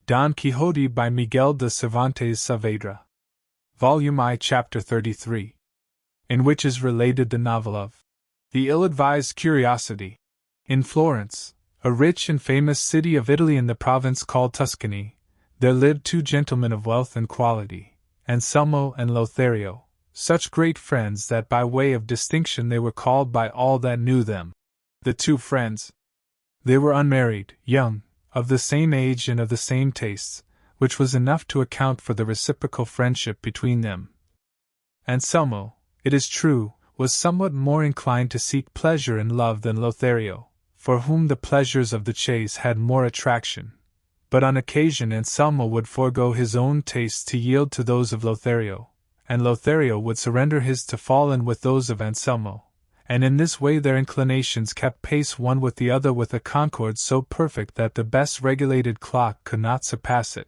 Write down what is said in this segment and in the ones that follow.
Don Quixote by Miguel de Cervantes Saavedra. Volume I, Chapter 33. In which is related the novel of The Ill-Advised Curiosity. In Florence, a rich and famous city of Italy in the province called Tuscany, there lived two gentlemen of wealth and quality, Anselmo and Lothario, such great friends that by way of distinction they were called by all that knew them, the two friends. They were unmarried, young, of the same age and of the same tastes, which was enough to account for the reciprocal friendship between them. Anselmo, it is true, was somewhat more inclined to seek pleasure in love than Lothario, for whom the pleasures of the chase had more attraction, but on occasion Anselmo would forego his own tastes to yield to those of Lothario, and Lothario would surrender his to fall in with those of Anselmo, and in this way their inclinations kept pace one with the other with a concord so perfect that the best regulated clock could not surpass it.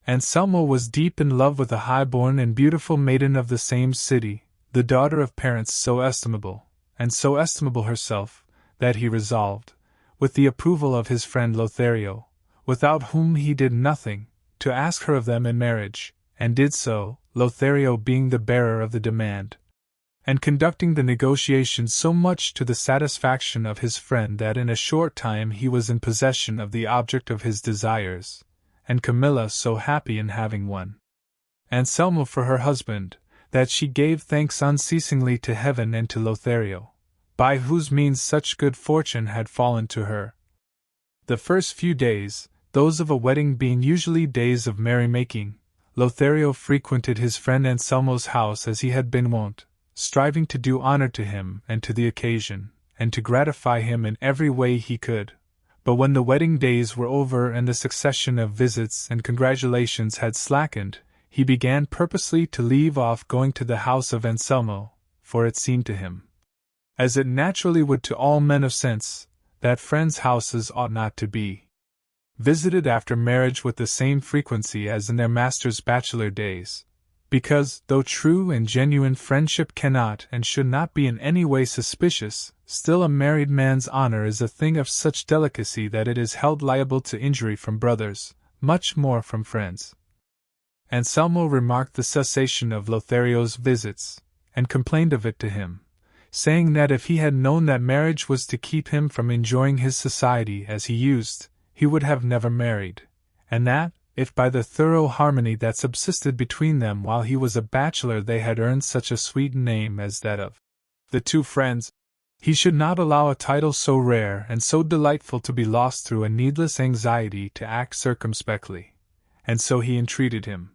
Anselmo was deep in love with a high-born and beautiful maiden of the same city, the daughter of parents so estimable, and so estimable herself, that he resolved, with the approval of his friend Lothario, without whom he did nothing, to ask her of them in marriage, and did so, Lothario being the bearer of the demand, and conducting the negotiations so much to the satisfaction of his friend that in a short time he was in possession of the object of his desires, and Camilla so happy in having won Anselmo for her husband, that she gave thanks unceasingly to heaven and to Lothario, by whose means such good fortune had fallen to her. The first few days, those of a wedding being usually days of merrymaking, Lothario frequented his friend Anselmo's house as he had been wont, striving to do honor to him and to the occasion, and to gratify him in every way he could. But when the wedding days were over and the succession of visits and congratulations had slackened, he began purposely to leave off going to the house of Anselmo, for it seemed to him, as it naturally would to all men of sense, that friends' houses ought not to be visited after marriage with the same frequency as in their master's bachelor days, because, though true and genuine friendship cannot and should not be in any way suspicious, still a married man's honor is a thing of such delicacy that it is held liable to injury from brothers, much more from friends. Anselmo remarked the cessation of Lothario's visits, and complained of it to him, saying that if he had known that marriage was to keep him from enjoying his society as he used, he would have never married, and that, if by the thorough harmony that subsisted between them while he was a bachelor they had earned such a sweet name as that of the two friends, he should not allow a title so rare and so delightful to be lost through a needless anxiety to act circumspectly, and so he entreated him,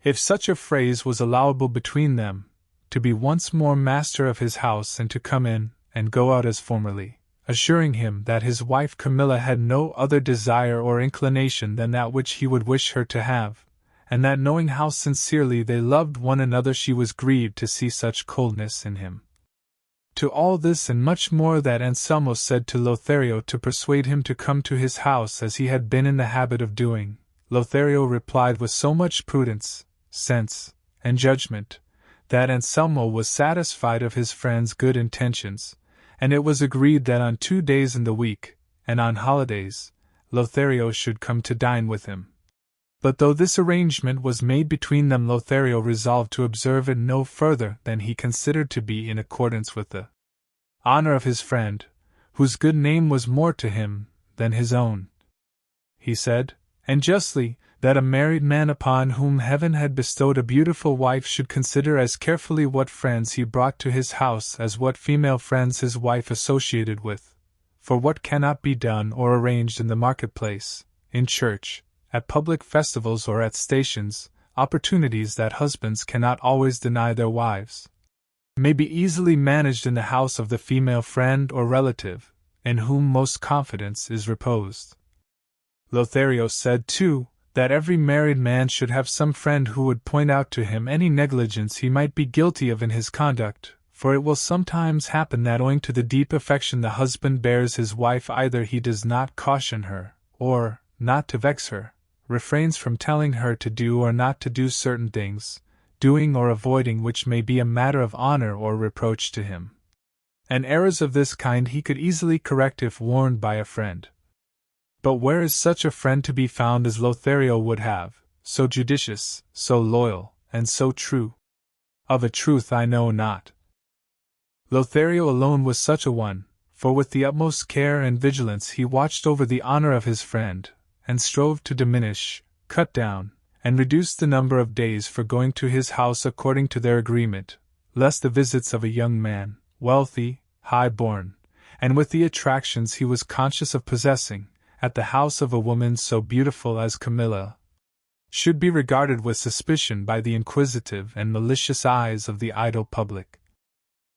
if such a phrase was allowable between them, to be once more master of his house and to come in and go out as formerly, assuring him that his wife Camilla had no other desire or inclination than that which he would wish her to have, and that knowing how sincerely they loved one another she was grieved to see such coldness in him. To all this and much more that Anselmo said to Lothario to persuade him to come to his house as he had been in the habit of doing, Lothario replied with so much prudence, sense, and judgment, that Anselmo was satisfied of his friend's good intentions, and it was agreed that on 2 days in the week, and on holidays, Lothario should come to dine with him. But though this arrangement was made between them, Lothario resolved to observe it no further than he considered to be in accordance with the honor of his friend, whose good name was more to him than his own. He said, and justly, that a married man upon whom heaven had bestowed a beautiful wife should consider as carefully what friends he brought to his house as what female friends his wife associated with, for what cannot be done or arranged in the marketplace, in church, at public festivals or at stations, opportunities that husbands cannot always deny their wives, may be easily managed in the house of the female friend or relative, in whom most confidence is reposed. Lothario said, too, that every married man should have some friend who would point out to him any negligence he might be guilty of in his conduct, for it will sometimes happen that owing to the deep affection the husband bears his wife either he does not caution her, or, not to vex her, refrains from telling her to do or not to do certain things, doing or avoiding which may be a matter of honor or reproach to him. And errors of this kind he could easily correct if warned by a friend. But where is such a friend to be found as Lothario would have, so judicious, so loyal, and so true? Of a truth I know not. Lothario alone was such a one, for with the utmost care and vigilance he watched over the honor of his friend, and strove to diminish, cut down, and reduce the number of days for going to his house according to their agreement, lest the visits of a young man, wealthy, high-born, and with the attractions he was conscious of possessing, at the house of a woman so beautiful as Camilla, should be regarded with suspicion by the inquisitive and malicious eyes of the idle public.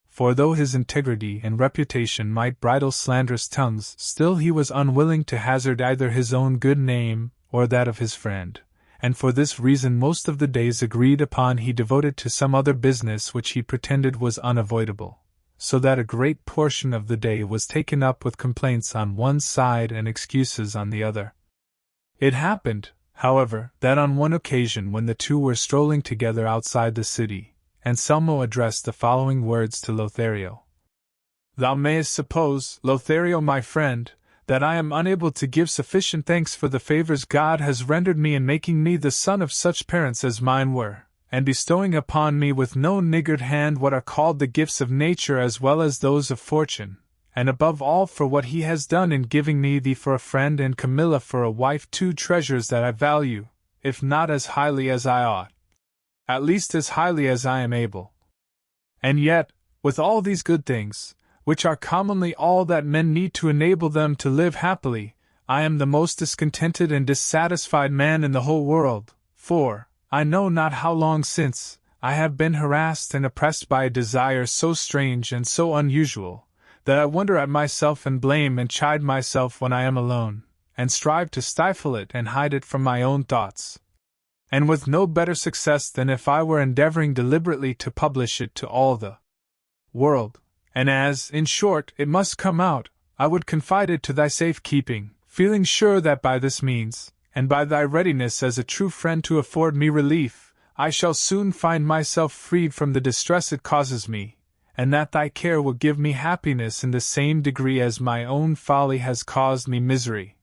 For though his integrity and reputation might bridle slanderous tongues, still he was unwilling to hazard either his own good name or that of his friend, and for this reason most of the days agreed upon he devoted to some other business which he pretended was unavoidable, so that a great portion of the day was taken up with complaints on one side and excuses on the other. It happened, however, that on one occasion when the two were strolling together outside the city, Anselmo addressed the following words to Lothario. "Thou mayest suppose, Lothario my friend, that I am unable to give sufficient thanks for the favors God has rendered me in making me the son of such parents as mine were, and bestowing upon me with no niggard hand what are called the gifts of nature as well as those of fortune, and above all for what he has done in giving me thee for a friend and Camilla for a wife, two treasures that I value, if not as highly as I ought, at least as highly as I am able. And yet, with all these good things, which are commonly all that men need to enable them to live happily, I am the most discontented and dissatisfied man in the whole world, for, I know not how long since, I have been harassed and oppressed by a desire so strange and so unusual, that I wonder at myself and blame and chide myself when I am alone, and strive to stifle it and hide it from my own thoughts, and with no better success than if I were endeavoring deliberately to publish it to all the world, and as, in short, it must come out, I would confide it to thy safe keeping, feeling sure that by this means, and by thy readiness as a true friend to afford me relief, I shall soon find myself freed from the distress it causes me, and that thy care will give me happiness in the same degree as my own folly has caused me misery."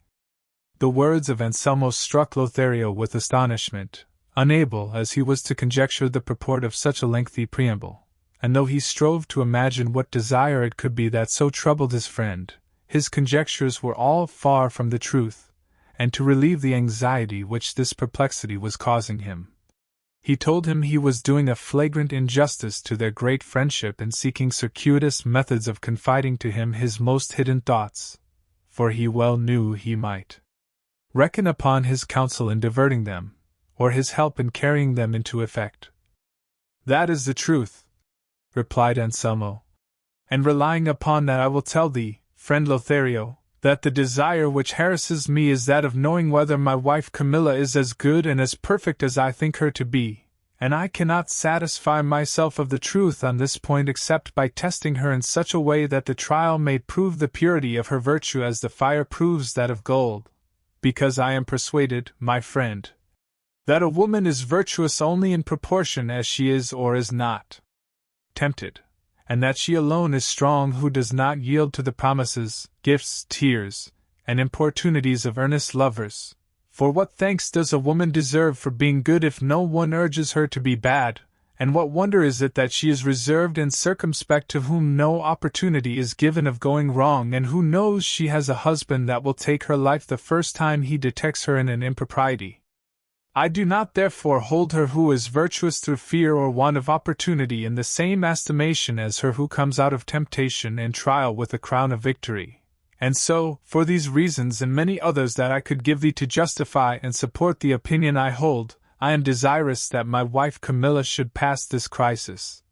The words of Anselmo struck Lothario with astonishment, unable as he was to conjecture the purport of such a lengthy preamble, and though he strove to imagine what desire it could be that so troubled his friend, his conjectures were all far from the truth, and to relieve the anxiety which this perplexity was causing him, he told him he was doing a flagrant injustice to their great friendship in seeking circuitous methods of confiding to him his most hidden thoughts, for he well knew he might reckon upon his counsel in diverting them, or his help in carrying them into effect. "That is the truth," replied Anselmo, "and relying upon that I will tell thee, friend Lothario, that the desire which harasses me is that of knowing whether my wife Camilla is as good and as perfect as I think her to be, and I cannot satisfy myself of the truth on this point except by testing her in such a way that the trial may prove the purity of her virtue as the fire proves that of gold, because I am persuaded, my friend, that a woman is virtuous only in proportion as she is or is not tempted, and that she alone is strong who does not yield to the promises, gifts, tears, and importunities of earnest lovers. For what thanks does a woman deserve for being good if no one urges her to be bad, and what wonder is it that she is reserved and circumspect to whom no opportunity is given of going wrong, and who knows she has a husband that will take her life the first time he detects her in an impropriety? I do not therefore hold her who is virtuous through fear or want of opportunity in the same estimation as her who comes out of temptation and trial with a crown of victory. And so, for these reasons and many others that I could give thee to justify and support the opinion I hold, I am desirous that my wife Camilla should pass this crisis,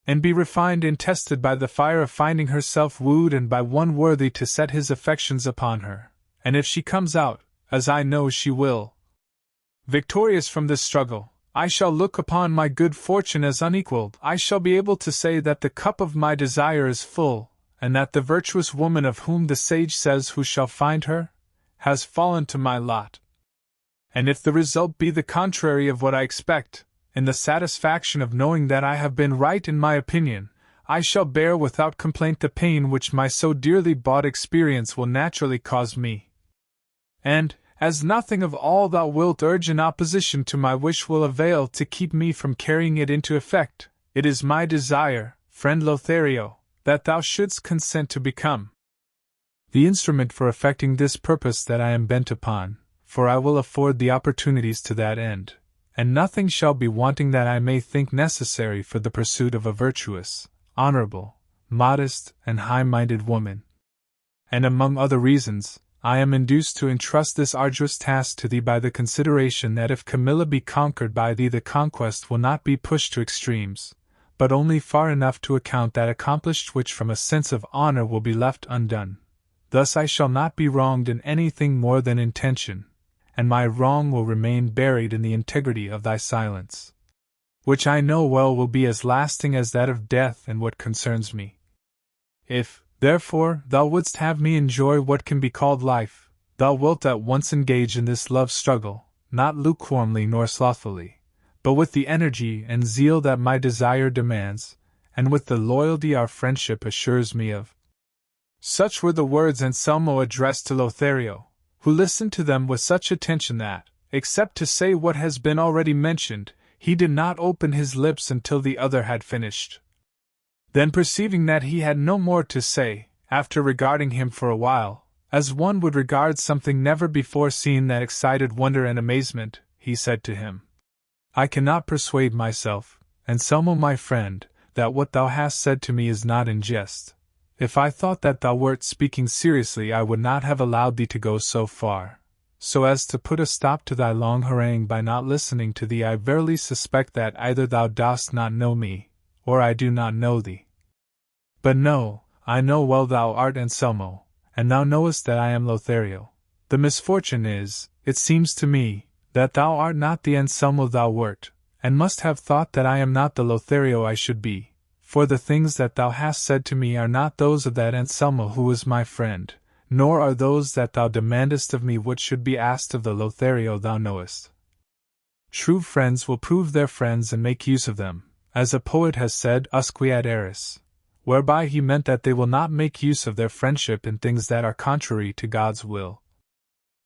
and be refined and tested by the fire of finding herself wooed and by one worthy to set his affections upon her, and if she comes out, as I know she will, victorious from this struggle, I shall look upon my good fortune as unequaled. I shall be able to say that the cup of my desire is full, and that the virtuous woman of whom the sage says who shall find her, has fallen to my lot. And if the result be the contrary of what I expect, in the satisfaction of knowing that I have been right in my opinion, I shall bear without complaint the pain which my so dearly bought experience will naturally cause me. And, as nothing of all thou wilt urge in opposition to my wish will avail to keep me from carrying it into effect, it is my desire, friend Lothario, that thou shouldst consent to become the instrument for effecting this purpose that I am bent upon, for I will afford the opportunities to that end, and nothing shall be wanting that I may think necessary for the pursuit of a virtuous, honorable, modest, and high-minded woman. And among other reasons, I am induced to entrust this arduous task to thee by the consideration that if Camilla be conquered by thee the conquest will not be pushed to extremes, but only far enough to account that accomplished which from a sense of honor will be left undone. Thus I shall not be wronged in anything more than intention, and my wrong will remain buried in the integrity of thy silence, which I know well will be as lasting as that of death in what concerns me. If, therefore, thou wouldst have me enjoy what can be called life, thou wilt at once engage in this love struggle, not lukewarmly nor slothfully, but with the energy and zeal that my desire demands, and with the loyalty our friendship assures me of. Such were the words Anselmo addressed to Lothario, who listened to them with such attention that, except to say what has been already mentioned, he did not open his lips until the other had finished. Then perceiving that he had no more to say, after regarding him for a while, as one would regard something never before seen that excited wonder and amazement, he said to him, I cannot persuade myself, Anselmo my friend, that what thou hast said to me is not in jest. If I thought that thou wert speaking seriously I would not have allowed thee to go so far, so as to put a stop to thy long harangue by not listening to thee. I verily suspect that either thou dost not know me, or I do not know thee. But no, I know well thou art Anselmo, and thou knowest that I am Lothario. The misfortune is, it seems to me, that thou art not the Anselmo thou wert, and must have thought that I am not the Lothario I should be. For the things that thou hast said to me are not those of that Anselmo who is my friend, nor are those that thou demandest of me what should be asked of the Lothario thou knowest. True friends will prove their friends and make use of them, as a poet has said, usque ad eris, whereby he meant that they will not make use of their friendship in things that are contrary to God's will.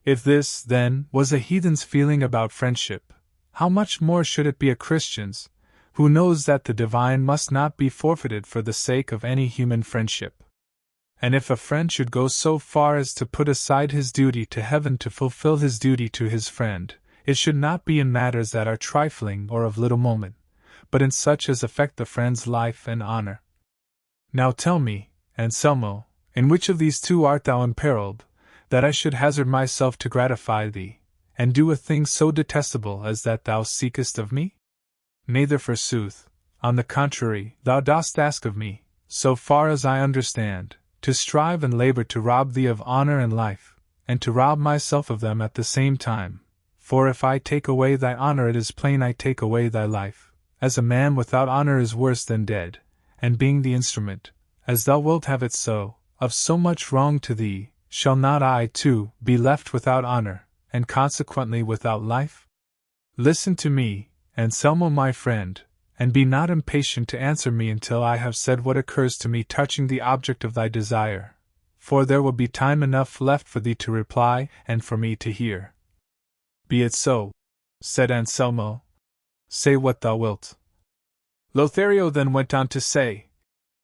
If this, then, was a heathen's feeling about friendship, how much more should it be a Christian's, who knows that the divine must not be forfeited for the sake of any human friendship. And if a friend should go so far as to put aside his duty to heaven to fulfill his duty to his friend, it should not be in matters that are trifling or of little moment, but in such as affect the friend's life and honor. Now tell me, Anselmo, in which of these two art thou imperiled, that I should hazard myself to gratify thee, and do a thing so detestable as that thou seekest of me? Neither forsooth, on the contrary, thou dost ask of me, so far as I understand, to strive and labor to rob thee of honor and life, and to rob myself of them at the same time. For if I take away thy honor it is plain I take away thy life, as a man without honor is worse than dead, and being the instrument, as thou wilt have it so, of so much wrong to thee, shall not I, too, be left without honor, and consequently without life? Listen to me, Anselmo my friend, and be not impatient to answer me until I have said what occurs to me touching the object of thy desire, for there will be time enough left for thee to reply and for me to hear. Be it so, said Anselmo. Say what thou wilt. Lothario then went on to say,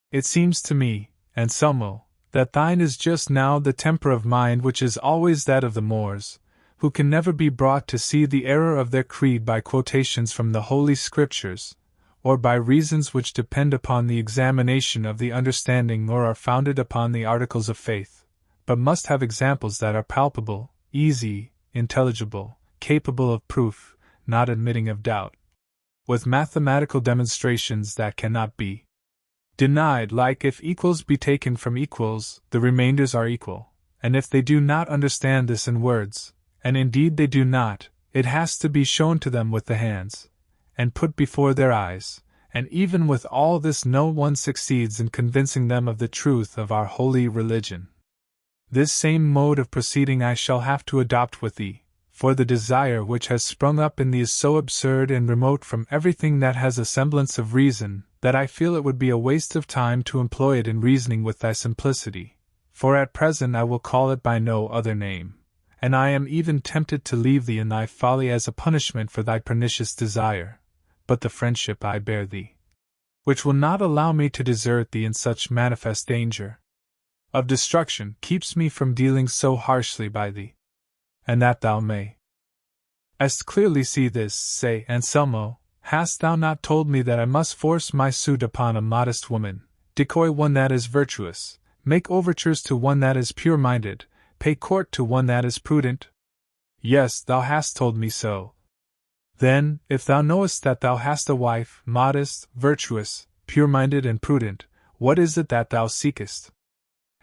It seems to me, Anselmo, that thine is just now the temper of mind which is always that of the Moors, who can never be brought to see the error of their creed by quotations from the Holy Scriptures, or by reasons which depend upon the examination of the understanding or are founded upon the articles of faith, but must have examples that are palpable, easy, intelligible, capable of proof, not admitting of doubt, with mathematical demonstrations that cannot be denied, like if equals be taken from equals, the remainders are equal, and if they do not understand this in words, and indeed they do not, it has to be shown to them with the hands, and put before their eyes, and even with all this no one succeeds in convincing them of the truth of our holy religion. This same mode of proceeding I shall have to adopt with thee, for the desire which has sprung up in thee is so absurd and remote from everything that has a semblance of reason, that I feel it would be a waste of time to employ it in reasoning with thy simplicity, for at present I will call it by no other name, and I am even tempted to leave thee in thy folly as a punishment for thy pernicious desire, but the friendship I bear thee, which will not allow me to desert thee in such manifest danger of destruction, keeps me from dealing so harshly by thee. And that thou mayest clearly see this, say, Anselmo, hast thou not told me that I must force my suit upon a modest woman, decoy one that is virtuous, make overtures to one that is pure-minded, pay court to one that is prudent? Yes, thou hast told me so. Then, if thou knowest that thou hast a wife, modest, virtuous, pure-minded and prudent, what is it that thou seekest?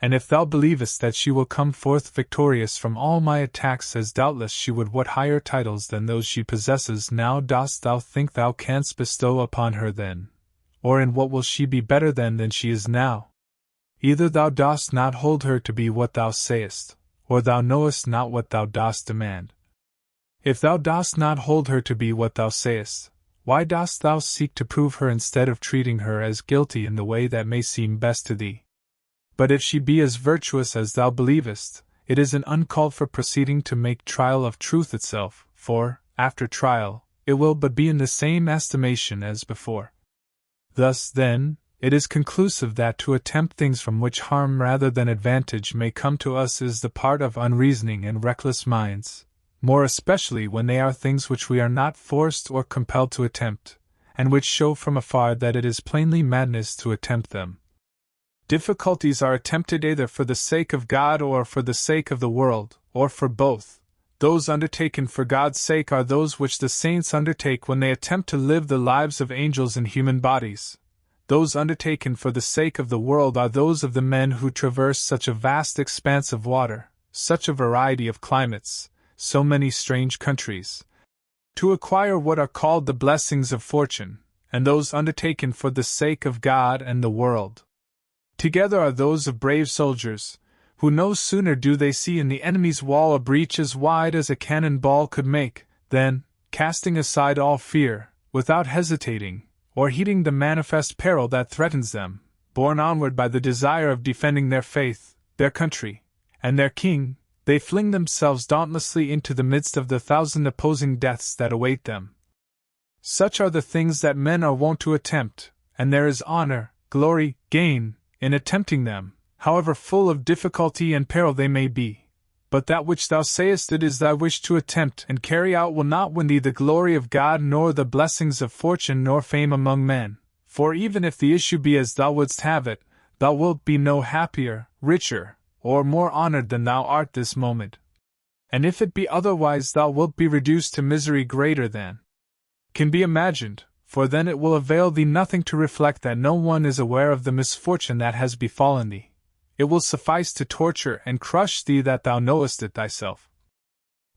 And if thou believest that she will come forth victorious from all my attacks, as doubtless she would, what higher titles than those she possesses now dost thou think thou canst bestow upon her then? Or in what will she be better than she is now? Either thou dost not hold her to be what thou sayest, or thou knowest not what thou dost demand. If thou dost not hold her to be what thou sayest, why dost thou seek to prove her instead of treating her as guilty in the way that may seem best to thee? But if she be as virtuous as thou believest, it is an uncalled for proceeding to make trial of truth itself, for, after trial, it will but be in the same estimation as before. Thus, then, it is conclusive that to attempt things from which harm rather than advantage may come to us is the part of unreasoning and reckless minds, more especially when they are things which we are not forced or compelled to attempt, and which show from afar that it is plainly madness to attempt them. Difficulties are attempted either for the sake of God or for the sake of the world, or for both. Those undertaken for God's sake are those which the saints undertake when they attempt to live the lives of angels in human bodies. Those undertaken for the sake of the world are those of the men who traverse such a vast expanse of water, such a variety of climates, so many strange countries, to acquire what are called the blessings of fortune, and those undertaken for the sake of God and the world together are those of brave soldiers, who no sooner do they see in the enemy's wall a breach as wide as a cannon ball could make, than, casting aside all fear, without hesitating, or heeding the manifest peril that threatens them, borne onward by the desire of defending their faith, their country, and their king, they fling themselves dauntlessly into the midst of the thousand opposing deaths that await them. Such are the things that men are wont to attempt, and there is honor, glory, gain, in attempting them, however full of difficulty and peril they may be. But that which thou sayest it is thy wish to attempt and carry out will not win thee the glory of God nor the blessings of fortune nor fame among men, for even if the issue be as thou wouldst have it, thou wilt be no happier, richer, or more honored than thou art this moment. And if it be otherwise thou wilt be reduced to misery greater than can be imagined, for then it will avail thee nothing to reflect that no one is aware of the misfortune that has befallen thee. It will suffice to torture and crush thee that thou knowest it thyself.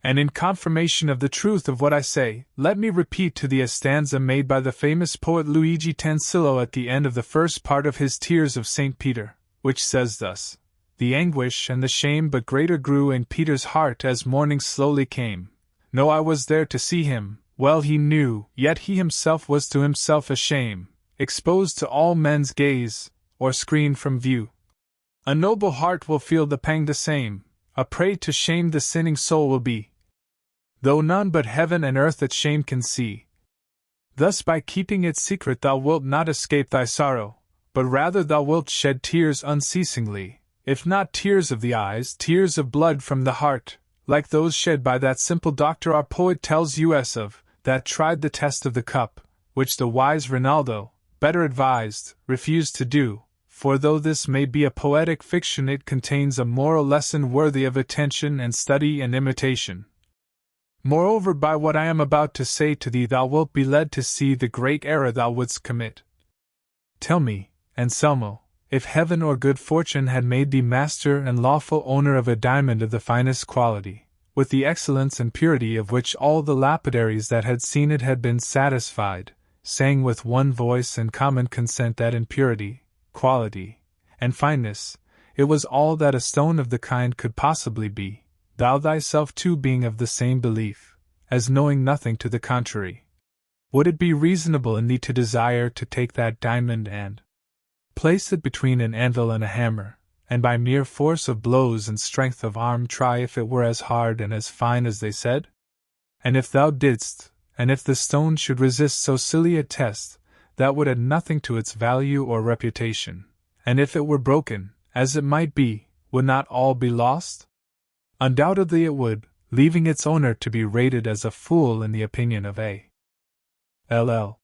And in confirmation of the truth of what I say, let me repeat to thee a stanza made by the famous poet Luigi Tansillo at the end of the first part of his Tears of St. Peter, which says thus: The anguish and the shame but greater grew in Peter's heart as morning slowly came. No eye was there to see him, well he knew, yet he himself was to himself a shame, exposed to all men's gaze, or screened from view. A noble heart will feel the pang the same, a prey to shame the sinning soul will be, though none but heaven and earth its shame can see. Thus by keeping it secret thou wilt not escape thy sorrow, but rather thou wilt shed tears unceasingly, if not tears of the eyes, tears of blood from the heart, like those shed by that simple doctor our poet tells us of, that tried the test of the cup, which the wise Rinaldo, better advised, refused to do, for though this may be a poetic fiction it contains a moral lesson worthy of attention and study and imitation. Moreover, by what I am about to say to thee thou wilt be led to see the great error thou wouldst commit. Tell me, Anselmo, if heaven or good fortune had made thee master and lawful owner of a diamond of the finest quality, with the excellence and purity of which all the lapidaries that had seen it had been satisfied, saying with one voice and common consent that in purity, quality, and fineness, it was all that a stone of the kind could possibly be, thou thyself too being of the same belief, as knowing nothing to the contrary, would it be reasonable in thee to desire to take that diamond and place it between an anvil and a hammer, and by mere force of blows and strength of arm try if it were as hard and as fine as they said? And if thou didst, and if the stone should resist so silly a test, that would add nothing to its value or reputation, and if it were broken, as it might be, would not all be lost? Undoubtedly it would, leaving its owner to be rated as a fool in the opinion of A. LL.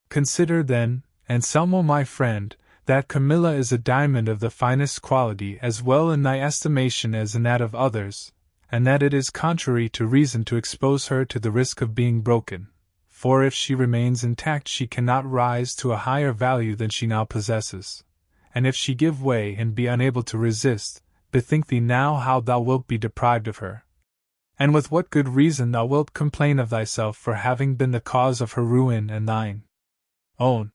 Consider, then, Anselmo my friend, that Camilla is a diamond of the finest quality as well in thy estimation as in that of others, and that it is contrary to reason to expose her to the risk of being broken, for if she remains intact she cannot rise to a higher value than she now possesses, and if she give way and be unable to resist, bethink thee now how thou wilt be deprived of her, and with what good reason thou wilt complain of thyself for having been the cause of her ruin and thine own.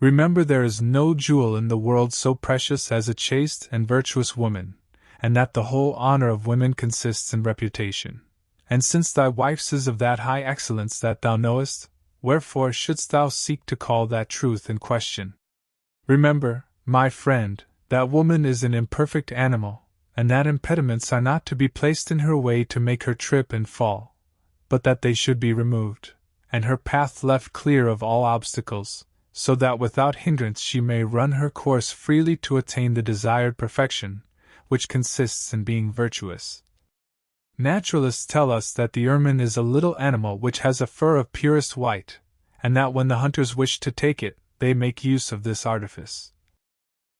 Remember there is no jewel in the world so precious as a chaste and virtuous woman, and that the whole honor of women consists in reputation. And since thy wife's is of that high excellence that thou knowest, wherefore shouldst thou seek to call that truth in question? Remember, my friend, that woman is an imperfect animal, and that impediments are not to be placed in her way to make her trip and fall, but that they should be removed, and her path left clear of all obstacles, so that without hindrance she may run her course freely to attain the desired perfection, which consists in being virtuous. Naturalists tell us that the ermine is a little animal which has a fur of purest white, and that when the hunters wish to take it, they make use of this artifice.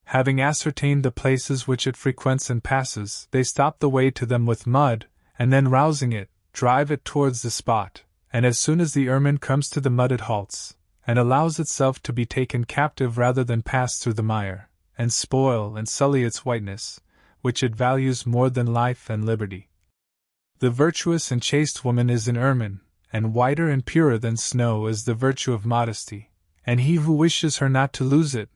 Having ascertained the places which it frequents and passes, they stop the way to them with mud, and then rousing it, drive it towards the spot, and as soon as the ermine comes to the mud it halts, and allows itself to be taken captive rather than pass through the mire, and spoil and sully its whiteness, which it values more than life and liberty. The virtuous and chaste woman is an ermine, and whiter and purer than snow is the virtue of modesty, and he who wishes her not to lose it,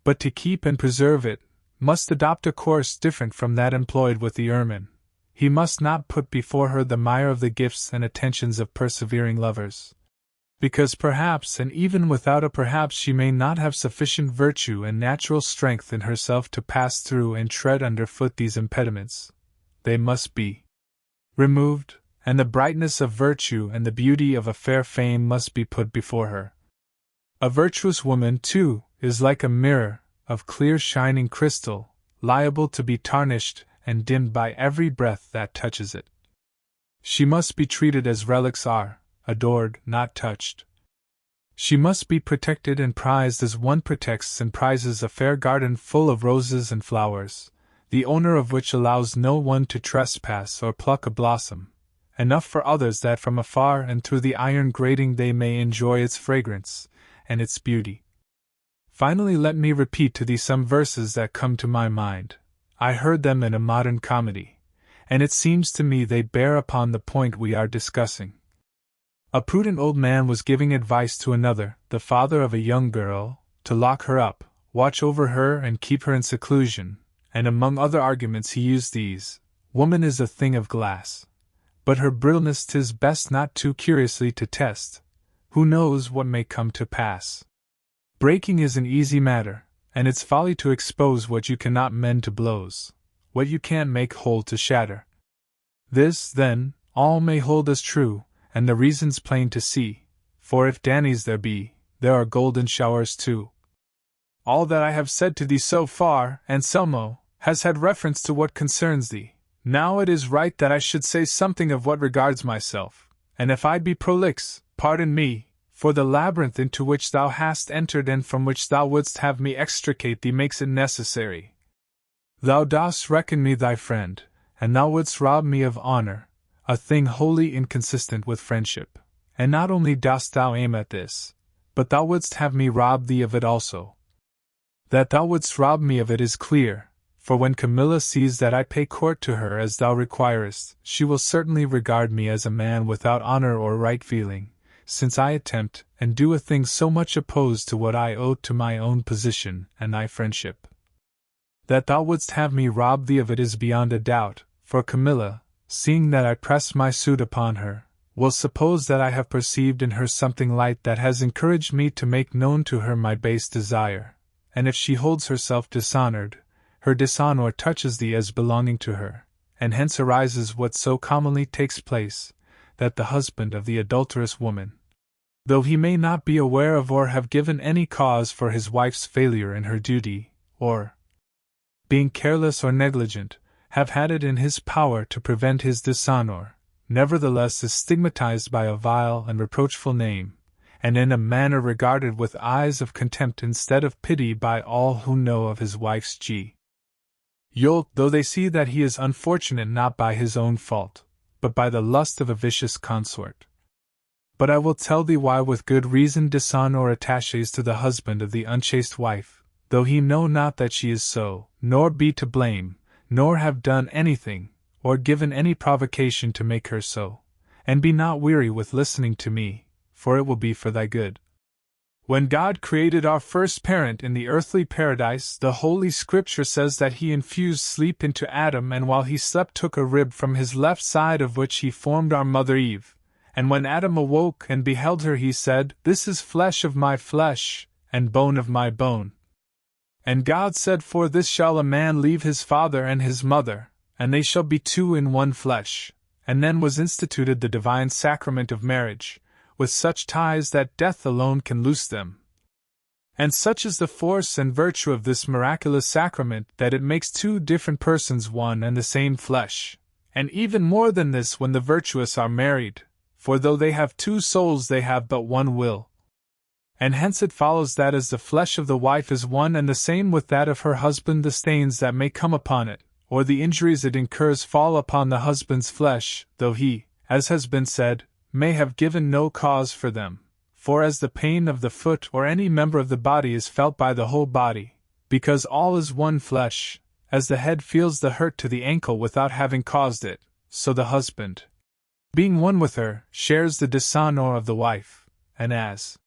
but to keep and preserve it, must adopt a course different from that employed with the ermine. He must not put before her the mire of the gifts and attentions of persevering lovers, because perhaps and even without a perhaps she may not have sufficient virtue and natural strength in herself to pass through and tread under foot these impediments. They must be removed, and the brightness of virtue and the beauty of a fair fame must be put before her. A virtuous woman, too, is like a mirror of clear shining crystal, liable to be tarnished and dimmed by every breath that touches it. She must be treated as relics are, adored, not touched. She must be protected and prized as one protects and prizes a fair garden full of roses and flowers, the owner of which allows no one to trespass or pluck a blossom, enough for others that from afar and through the iron grating they may enjoy its fragrance and its beauty. Finally, let me repeat to thee some verses that come to my mind. I heard them in a modern comedy, and it seems to me they bear upon the point we are discussing. A prudent old man was giving advice to another, the father of a young girl, to lock her up, watch over her and keep her in seclusion, and among other arguments he used these: Woman is a thing of glass, but her brittleness 'tis best not too curiously to test. Who knows what may come to pass? Breaking is an easy matter, and it's folly to expose what you cannot mend to blows, what you can't make whole to shatter. This, then, all may hold as true, and the reason's plain to see, for if Dannies there be, there are golden showers too. All that I have said to thee so far, Anselmo, has had reference to what concerns thee. Now it is right that I should say something of what regards myself, and if I be prolix, pardon me, for the labyrinth into which thou hast entered and from which thou wouldst have me extricate thee makes it necessary. Thou dost reckon me thy friend, and thou wouldst rob me of honor, a thing wholly inconsistent with friendship, and not only dost thou aim at this, but thou wouldst have me rob thee of it also. That thou wouldst rob me of it is clear, for when Camilla sees that I pay court to her as thou requirest, she will certainly regard me as a man without honor or right feeling, since I attempt and do a thing so much opposed to what I owe to my own position and thy friendship. That thou wouldst have me rob thee of it is beyond a doubt, for Camilla, seeing that I press my suit upon her, will suppose that I have perceived in her something light that has encouraged me to make known to her my base desire, and if she holds herself dishonored, her dishonor touches thee as belonging to her, and hence arises what so commonly takes place, that the husband of the adulterous woman, though he may not be aware of or have given any cause for his wife's failure in her duty, or, being careless or negligent, have had it in his power to prevent his dishonor, nevertheless is stigmatized by a vile and reproachful name, and in a manner regarded with eyes of contempt instead of pity by all who know of his wife's guilt, though they see that he is unfortunate not by his own fault, but by the lust of a vicious consort. But I will tell thee why with good reason dishonor attaches to the husband of the unchaste wife, though he know not that she is so, nor be to blame, nor have done anything, or given any provocation to make her so, and be not weary with listening to me, for it will be for thy good. When God created our first parent in the earthly paradise, the Holy Scripture says that he infused sleep into Adam, and while he slept took a rib from his left side of which he formed our mother Eve. And when Adam awoke and beheld her, he said, "This is flesh of my flesh, and bone of my bone." And God said, "For this shall a man leave his father and his mother, and they shall be two in one flesh." And then was instituted the divine sacrament of marriage, with such ties that death alone can loose them. And such is the force and virtue of this miraculous sacrament that it makes two different persons one and the same flesh. And even more than this when the virtuous are married, for though they have two souls they have but one will. And hence it follows that as the flesh of the wife is one and the same with that of her husband, the stains that may come upon it, or the injuries it incurs fall upon the husband's flesh, though he, as has been said, may have given no cause for them. For as the pain of the foot or any member of the body is felt by the whole body, because all is one flesh, as the head feels the hurt to the ankle without having caused it, so the husband, being one with her, shares the dishonor of the wife, and as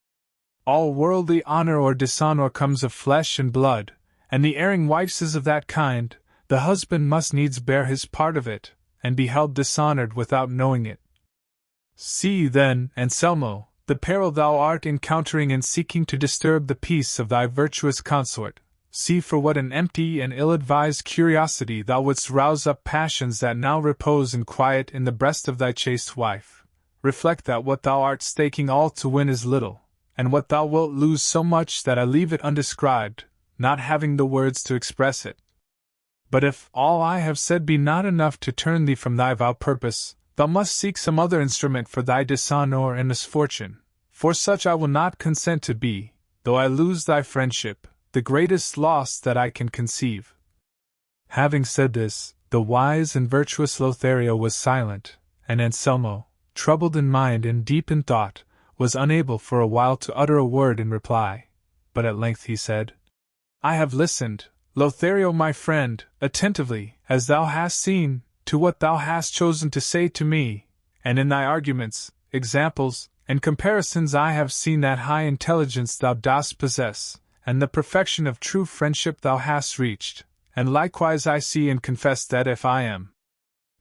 all worldly honor or dishonor comes of flesh and blood, and the erring wife's is of that kind, the husband must needs bear his part of it, and be held dishonored without knowing it. See, then, Anselmo, the peril thou art encountering in seeking to disturb the peace of thy virtuous consort. See for what an empty and ill-advised curiosity thou wouldst rouse up passions that now repose in quiet in the breast of thy chaste wife. Reflect that what thou art staking all to win is little, and what thou wilt lose so much that I leave it undescribed, not having the words to express it. But if all I have said be not enough to turn thee from thy vow purpose, thou must seek some other instrument for thy dishonor and misfortune, for such I will not consent to be, though I lose thy friendship, the greatest loss that I can conceive. Having said this, the wise and virtuous Lothario was silent, and Anselmo, troubled in mind and deep in thought, was unable for a while to utter a word in reply, but at length he said, "I have listened, Lothario my friend, attentively, as thou hast seen, to what thou hast chosen to say to me, and in thy arguments, examples, and comparisons I have seen that high intelligence thou dost possess, and the perfection of true friendship thou hast reached, and likewise I see and confess that if I am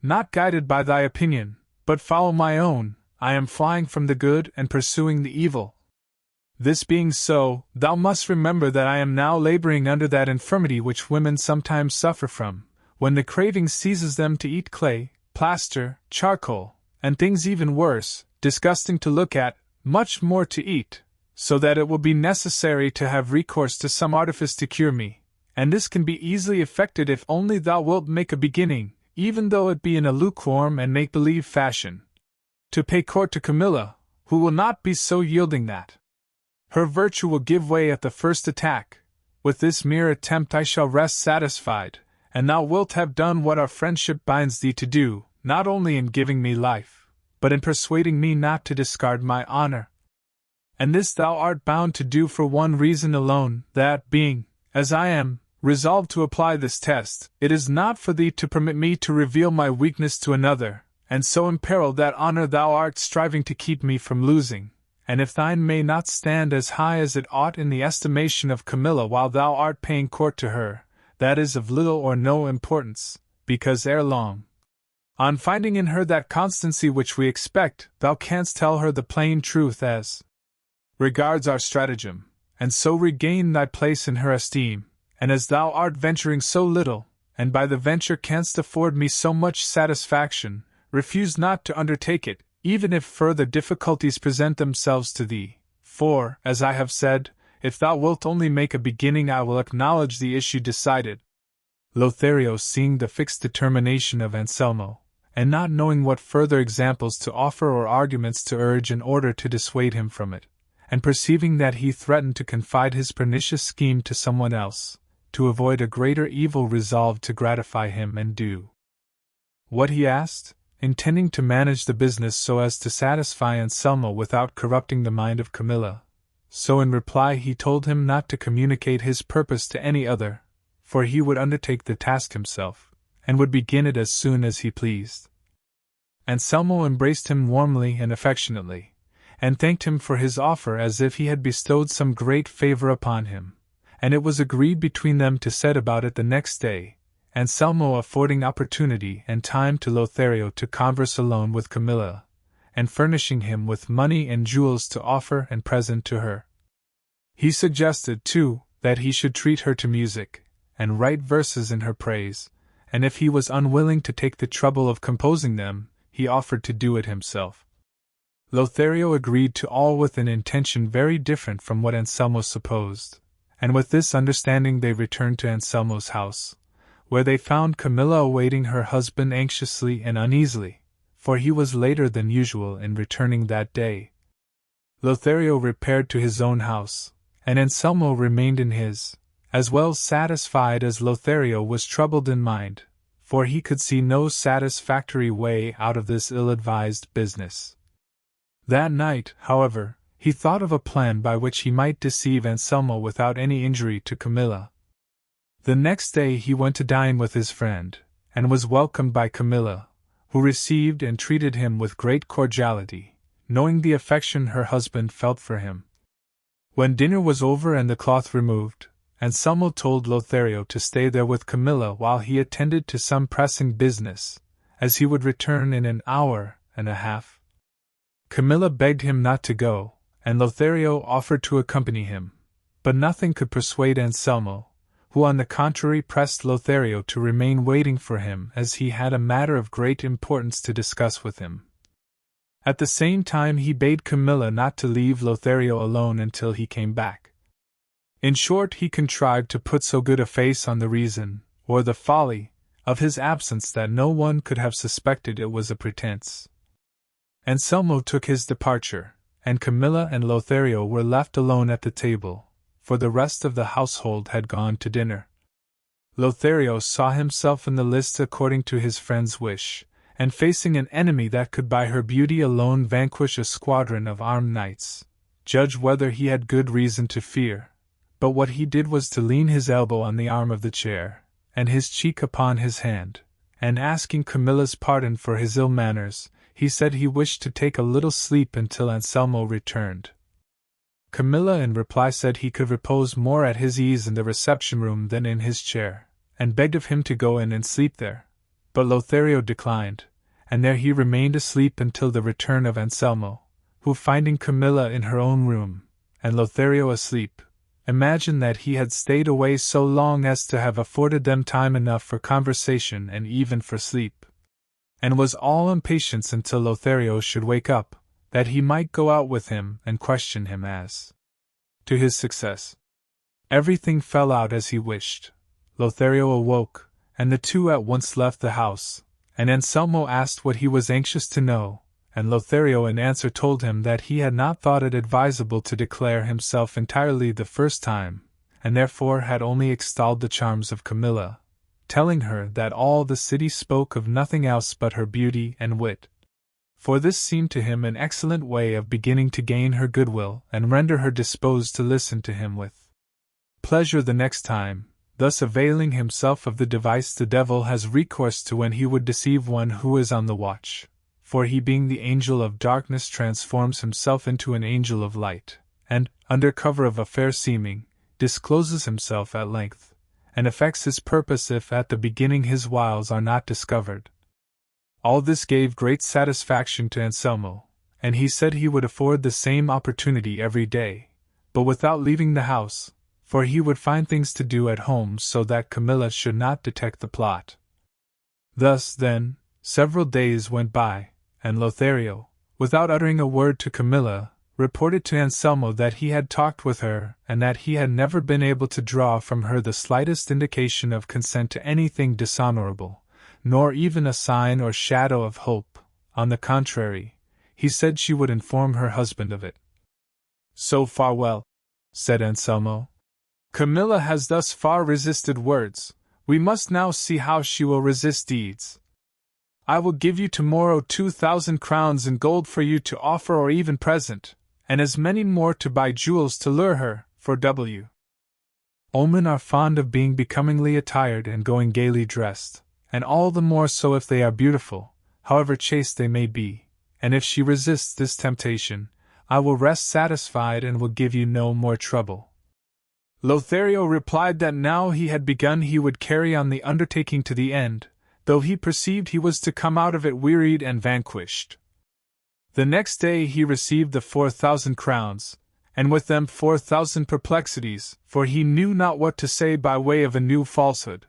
not guided by thy opinion, but follow my own, I am flying from the good and pursuing the evil. This being so, thou must remember that I am now laboring under that infirmity which women sometimes suffer from, when the craving seizes them to eat clay, plaster, charcoal, and things even worse, disgusting to look at, much more to eat, so that it will be necessary to have recourse to some artifice to cure me, and this can be easily effected if only thou wilt make a beginning, even though it be in a lukewarm and make-believe fashion, to pay court to Camilla, who will not be so yielding that her virtue will give way at the first attack. With this mere attempt I shall rest satisfied, and thou wilt have done what our friendship binds thee to do, not only in giving me life, but in persuading me not to discard my honor. And this thou art bound to do for one reason alone, that, being, as I am, resolved to apply this test, it is not for thee to permit me to reveal my weakness to another, and so imperil that honor thou art striving to keep me from losing. And if thine may not stand as high as it ought in the estimation of Camilla while thou art paying court to her, that is of little or no importance, because ere long, on finding in her that constancy which we expect, thou canst tell her the plain truth as regards our stratagem, and so regain thy place in her esteem, and as thou art venturing so little, and by the venture canst afford me so much satisfaction, refuse not to undertake it, even if further difficulties present themselves to thee, for, as I have said, if thou wilt only make a beginning I will acknowledge the issue decided. Lothario, seeing the fixed determination of Anselmo, and not knowing what further examples to offer or arguments to urge in order to dissuade him from it, and perceiving that he threatened to confide his pernicious scheme to someone else, to avoid a greater evil resolved to gratify him and do what he asked, intending to manage the business so as to satisfy Anselmo without corrupting the mind of Camilla. So in reply he told him not to communicate his purpose to any other, for he would undertake the task himself, and would begin it as soon as he pleased. Anselmo embraced him warmly and affectionately, and thanked him for his offer as if he had bestowed some great favor upon him, and it was agreed between them to set about it the next day, Anselmo affording opportunity and time to Lothario to converse alone with Camilla, and furnishing him with money and jewels to offer and present to her. He suggested, too, that he should treat her to music, and write verses in her praise, and if he was unwilling to take the trouble of composing them, he offered to do it himself. Lothario agreed to all with an intention very different from what Anselmo supposed, and with this understanding they returned to Anselmo's house, where they found Camilla awaiting her husband anxiously and uneasily, for he was later than usual in returning that day. Lothario repaired to his own house, and Anselmo remained in his, as well satisfied as Lothario was troubled in mind, for he could see no satisfactory way out of this ill-advised business. That night, however, he thought of a plan by which he might deceive Anselmo without any injury to Camilla. The next day he went to dine with his friend, and was welcomed by Camilla, who received and treated him with great cordiality, knowing the affection her husband felt for him. When dinner was over and the cloth removed, Anselmo told Lothario to stay there with Camilla while he attended to some pressing business, as he would return in an hour and a half. Camilla begged him not to go, and Lothario offered to accompany him, but nothing could persuade Anselmo, who on the contrary pressed Lothario to remain waiting for him as he had a matter of great importance to discuss with him. At the same time he bade Camilla not to leave Lothario alone until he came back. In short, he contrived to put so good a face on the reason, or the folly, of his absence that no one could have suspected it was a pretense. Anselmo took his departure, and Camilla and Lothario were left alone at the table, for the rest of the household had gone to dinner. Lothario saw himself in the list according to his friend's wish, and facing an enemy that could by her beauty alone vanquish a squadron of armed knights, judge whether he had good reason to fear. But what he did was to lean his elbow on the arm of the chair, and his cheek upon his hand, and asking Camilla's pardon for his ill manners, he said he wished to take a little sleep until Anselmo returned. Camilla in reply said he could repose more at his ease in the reception-room than in his chair, and begged of him to go in and sleep there. But Lothario declined, and there he remained asleep until the return of Anselmo, who, finding Camilla in her own room, and Lothario asleep, imagined that he had stayed away so long as to have afforded them time enough for conversation and even for sleep, and was all impatience until Lothario should wake up, that he might go out with him and question him as to his success. Everything fell out as he wished. Lothario awoke, and the two at once left the house, and Anselmo asked what he was anxious to know, and Lothario in answer told him that he had not thought it advisable to declare himself entirely the first time, and therefore had only extolled the charms of Camilla, telling her that all the city spoke of nothing else but her beauty and wit. For this seemed to him an excellent way of beginning to gain her goodwill and render her disposed to listen to him with pleasure the next time, thus availing himself of the device the devil has recourse to when he would deceive one who is on the watch, for he being the angel of darkness transforms himself into an angel of light, and, under cover of a fair seeming, discloses himself at length, and effects his purpose if at the beginning his wiles are not discovered. All this gave great satisfaction to Anselmo, and he said he would afford the same opportunity every day, but without leaving the house, for he would find things to do at home so that Camilla should not detect the plot. Thus, then, several days went by, and Lothario, without uttering a word to Camilla, reported to Anselmo that he had talked with her and that he had never been able to draw from her the slightest indication of consent to anything dishonorable, nor even a sign or shadow of hope. On the contrary, he said she would inform her husband of it. So far well, said Anselmo. Camilla has thus far resisted words. We must now see how she will resist deeds. I will give you tomorrow 2,000 crowns in gold for you to offer or even present, and as many more to buy jewels to lure her, for W. Women are fond of being becomingly attired and going gaily dressed, and all the more so if they are beautiful, however chaste they may be, and if she resists this temptation, I will rest satisfied and will give you no more trouble. Lothario replied that now he had begun he would carry on the undertaking to the end, though he perceived he was to come out of it wearied and vanquished. The next day he received the 4,000 crowns, and with them 4,000 perplexities, for he knew not what to say by way of a new falsehood.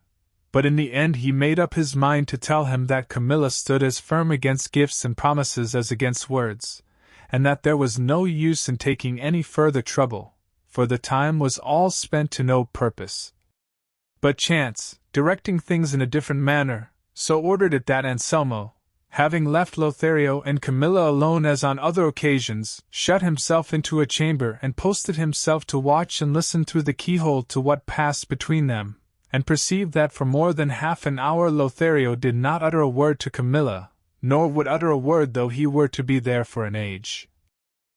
But in the end he made up his mind to tell him that Camilla stood as firm against gifts and promises as against words, and that there was no use in taking any further trouble, for the time was all spent to no purpose. But chance, directing things in a different manner, so ordered it that Anselmo, having left Lothario and Camilla alone as on other occasions, shut himself into a chamber and posted himself to watch and listen through the keyhole to what passed between them, and perceived that for more than half an hour Lothario did not utter a word to Camilla, nor would utter a word though he were to be there for an age.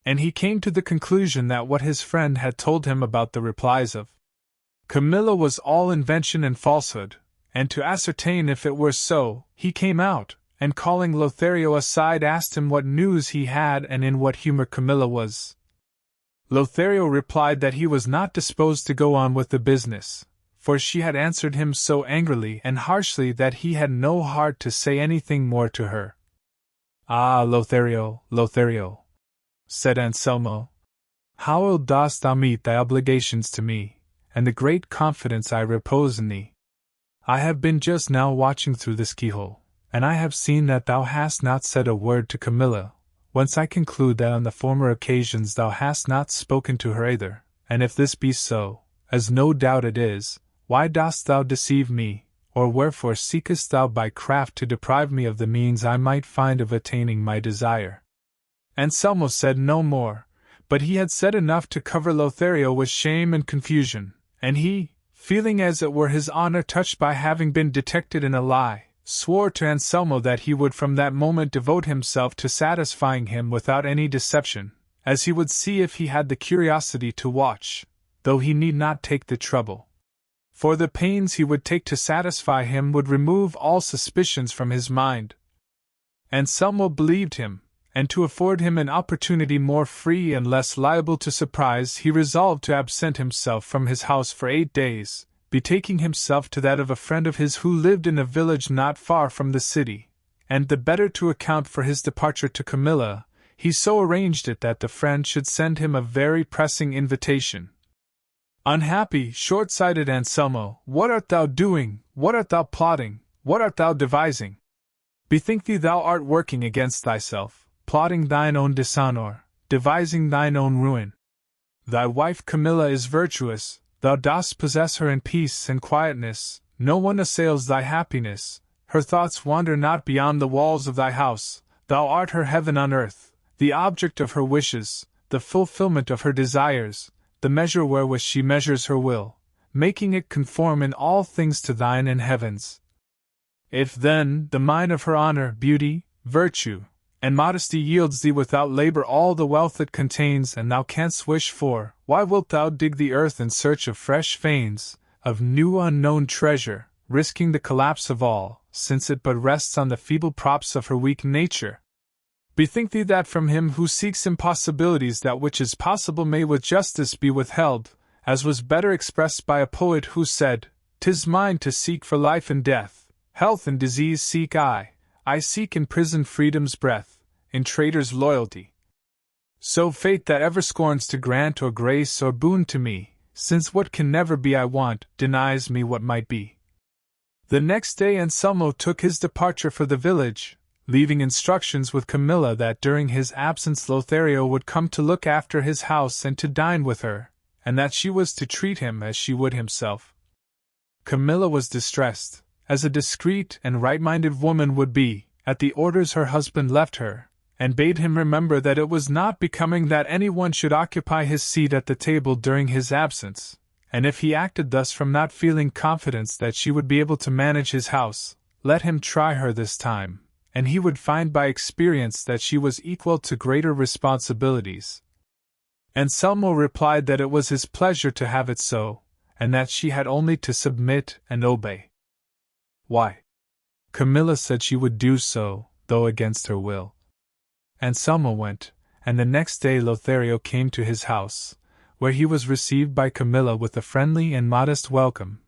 And he came to the conclusion that what his friend had told him about the replies of Camilla was all invention and falsehood, and to ascertain if it were so, he came out, and calling Lothario aside asked him what news he had and in what humor Camilla was. Lothario replied that he was not disposed to go on with the business, for she had answered him so angrily and harshly that he had no heart to say anything more to her. Ah, Lothario, Lothario, said Anselmo, how ill dost thou meet thy obligations to me, and the great confidence I repose in thee. I have been just now watching through this keyhole, and I have seen that thou hast not said a word to Camilla, whence I conclude that on the former occasions thou hast not spoken to her either, and if this be so, as no doubt it is, why dost thou deceive me, or wherefore seekest thou by craft to deprive me of the means I might find of attaining my desire? Anselmo said no more, but he had said enough to cover Lothario with shame and confusion, and he, feeling as it were his honor touched by having been detected in a lie, swore to Anselmo that he would from that moment devote himself to satisfying him without any deception, as he would see if he had the curiosity to watch, though he need not take the trouble. For the pains he would take to satisfy him would remove all suspicions from his mind. Anselmo believed him, and to afford him an opportunity more free and less liable to surprise, he resolved to absent himself from his house for 8 days, betaking himself to that of a friend of his who lived in a village not far from the city, and the better to account for his departure to Camilla, he so arranged it that the friend should send him a very pressing invitation. Unhappy, short-sighted Anselmo, what art thou doing? What art thou plotting? What art thou devising? Bethink thee thou art working against thyself, plotting thine own dishonor, devising thine own ruin. Thy wife Camilla is virtuous, thou dost possess her in peace and quietness, no one assails thy happiness, her thoughts wander not beyond the walls of thy house, thou art her heaven on earth, the object of her wishes, the fulfillment of her desires, the measure wherewith she measures her will, making it conform in all things to thine and heaven's. If then the mine of her honor, beauty, virtue, and modesty yields thee without labor all the wealth it contains and thou canst wish for, why wilt thou dig the earth in search of fresh veins, of new unknown treasure, risking the collapse of all, since it but rests on the feeble props of her weak nature? Bethink thee that from him who seeks impossibilities that which is possible may with justice be withheld, as was better expressed by a poet who said, "'Tis mine to seek for life and death, health and disease seek I seek in prison freedom's breath, in traitor's loyalty. So fate that ever scorns to grant or grace or boon to me, since what can never be I want denies me what might be." The next day Anselmo took his departure for the village, leaving instructions with Camilla that during his absence Lothario would come to look after his house and to dine with her, and that she was to treat him as she would himself. Camilla was distressed, as a discreet and right-minded woman would be, at the orders her husband left her, and bade him remember that it was not becoming that anyone should occupy his seat at the table during his absence, and if he acted thus from not feeling confidence that she would be able to manage his house, let him try her this time, and he would find by experience that she was equal to greater responsibilities. Anselmo replied that it was his pleasure to have it so, and that she had only to submit and obey. "Why?" Camilla said she would do so, though against her will. Anselmo went, and the next day Lothario came to his house, where he was received by Camilla with a friendly and modest welcome,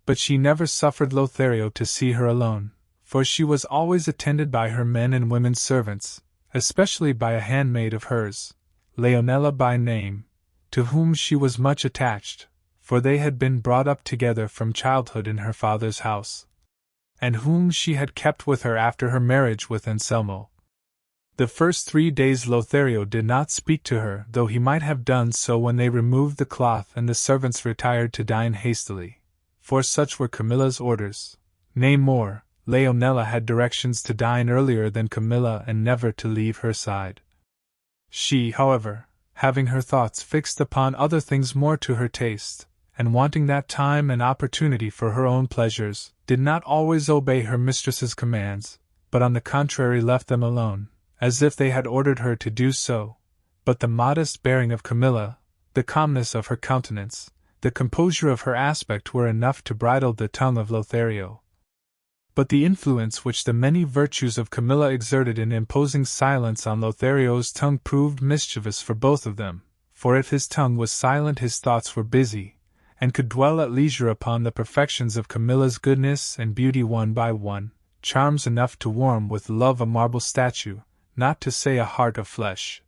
but she never suffered Lothario to see her alone, for she was always attended by her men and women servants, especially by a handmaid of hers, Leonela by name, to whom she was much attached, for they had been brought up together from childhood in her father's house, and whom she had kept with her after her marriage with Anselmo. The first 3 days Lothario did not speak to her, though he might have done so when they removed the cloth and the servants retired to dine hastily, for such were Camilla's orders. Nay more, Leonela had directions to dine earlier than Camilla and never to leave her side. She, however, having her thoughts fixed upon other things more to her taste, and wanting that time and opportunity for her own pleasures, did not always obey her mistress's commands, but on the contrary left them alone, as if they had ordered her to do so. But the modest bearing of Camilla, the calmness of her countenance, the composure of her aspect were enough to bridle the tongue of Lothario. But the influence which the many virtues of Camilla exerted in imposing silence on Lothario's tongue proved mischievous for both of them, for if his tongue was silent his thoughts were busy, and could dwell at leisure upon the perfections of Camilla's goodness and beauty one by one, charms enough to warm with love a marble statue, not to say a heart of flesh.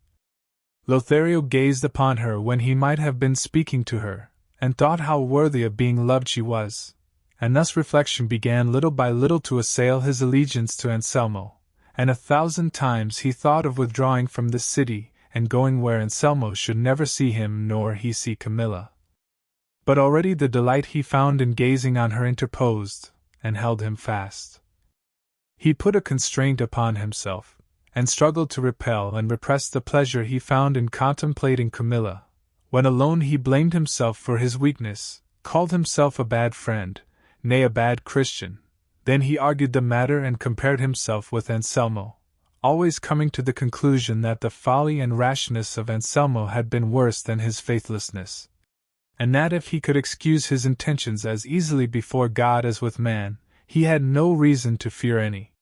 Lothario gazed upon her when he might have been speaking to her, and thought how worthy of being loved she was, and thus reflection began little by little to assail his allegiance to Anselmo, and 1,000 times he thought of withdrawing from the city and going where Anselmo should never see him nor he see Camilla. But already the delight he found in gazing on her interposed, and held him fast. He put a constraint upon himself, and struggled to repel and repress the pleasure he found in contemplating Camilla. When alone he blamed himself for his weakness, called himself a bad friend, nay a bad Christian. Then he argued the matter and compared himself with Anselmo, always coming to the conclusion that the folly and rashness of Anselmo had been worse than his faithlessness, and that if he could excuse his intentions as easily before God as with man, he had no reason to fear any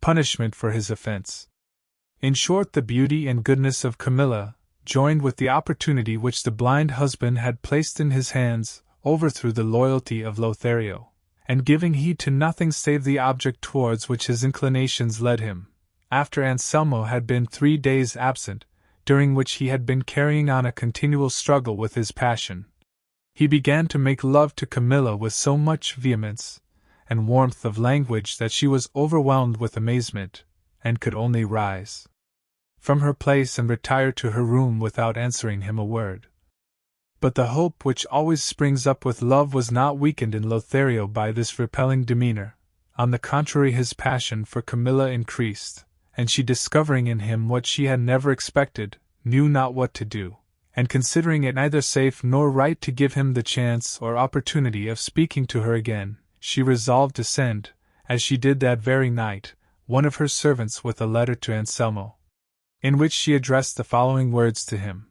punishment for his offense. In short, the beauty and goodness of Camilla, joined with the opportunity which the blind husband had placed in his hands, overthrew the loyalty of Lothario, and giving heed to nothing save the object towards which his inclinations led him, after Anselmo had been 3 days absent, during which he had been carrying on a continual struggle with his passion, he began to make love to Camilla with so much vehemence and warmth of language that she was overwhelmed with amazement, and could only rise from her place and retire to her room without answering him a word. But the hope which always springs up with love was not weakened in Lothario by this repelling demeanor. On the contrary, his passion for Camilla increased, and she, discovering in him what she had never expected, knew not what to do, and considering it neither safe nor right to give him the chance or opportunity of speaking to her again, she resolved to send, as she did that very night, one of her servants with a letter to Anselmo, in which she addressed the following words to him: